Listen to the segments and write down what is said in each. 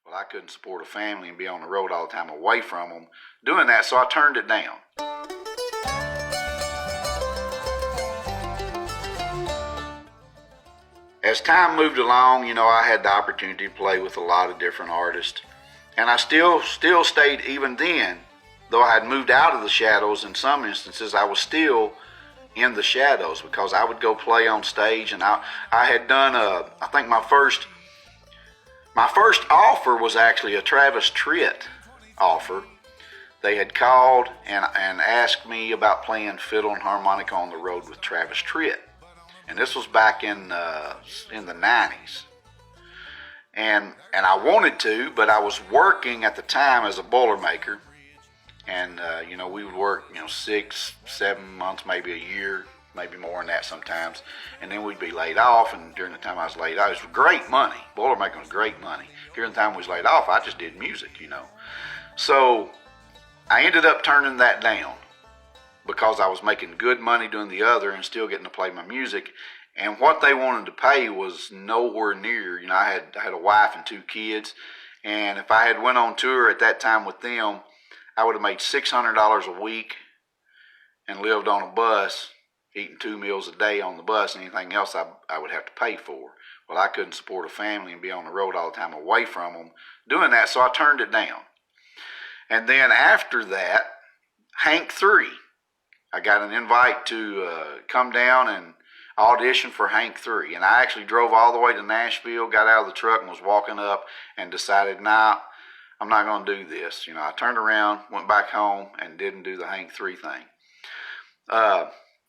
Well, I couldn't support a family and be on the road all the time away from them doing that, so I turned it down. As time moved along, I had the opportunity to play with a lot of different artists. And I still stayed, even then, though I had moved out of the shadows in some instances, I was still in the shadows because I would go play on stage. And I had done, I think my first offer was actually a Travis Tritt offer. They had called and asked me about playing fiddle and harmonica on the road with Travis Tritt. And this was back in the 90s. And I wanted to, but I was working at the time as a Boilermaker. And, we would work, 6, 7 months, maybe a year, maybe more than that sometimes. And then we'd be laid off. And during the time I was laid off, it was great money. Boilermaking was great money. During the time we was laid off, I just did music, So I ended up turning that down because I was making good money doing the other and still getting to play my music. And what they wanted to pay was nowhere near. I had a wife and 2 kids, and if I had went on tour at that time with them, I would have made $600 a week and lived on a bus, eating 2 meals a day on the bus, and anything else I would have to pay for. Well, I couldn't support a family and be on the road all the time away from them doing that, so I turned it down. And then after that, Hank 3. I got an invite to come down and audition for Hank 3. And I actually drove all the way to Nashville, got out of the truck and was walking up and decided, nah, I'm not going to do this. I turned around, went back home and didn't do the Hank 3 thing.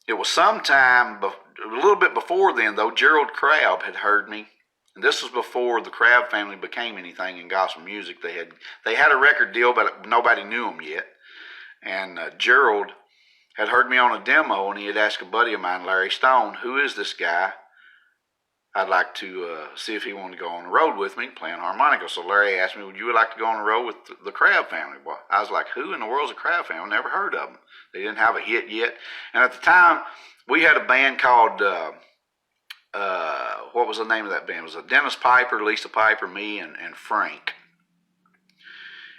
It was sometime, a little bit before then though, Gerald Crabb had heard me. And this was before the Crabb family became anything in gospel music. They had a record deal, but nobody knew them yet. And Gerald had heard me on a demo, and he had asked a buddy of mine, Larry Stone, who is this guy? I'd like to see if he wanted to go on the road with me playing harmonica. So Larry asked me, would you like to go on the road with the Crabb family? Well, I was like, who in the world's a Crabb family? Never heard of them. They didn't have a hit yet. And at the time, we had a band called, what was the name of that band? It was Dennis Piper, Lisa Piper, me, and Frank.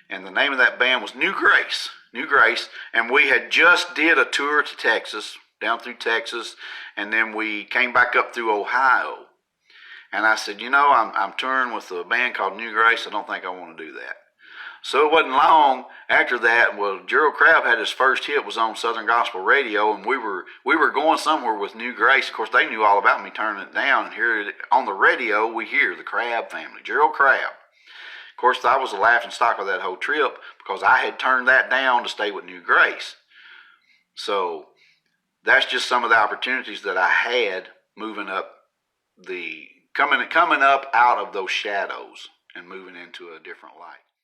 And the name of that band was New Grace. And we had just did a tour to Texas, down through Texas, and then we came back up through Ohio. And I said, I'm touring with a band called New Grace. I don't think I want to do that. So it wasn't long after that. Well, Gerald Crabb had his first hit, was on Southern Gospel Radio, and we were going somewhere with New Grace. Of course, they knew all about me turning it down, and here on the radio we hear the Crabb family, Gerald Crabb. Of course, I was the laughing stock of that whole trip because I had turned that down to stay with New Grace. So that's just some of the opportunities that I had moving up coming up out of those shadows and moving into a different light.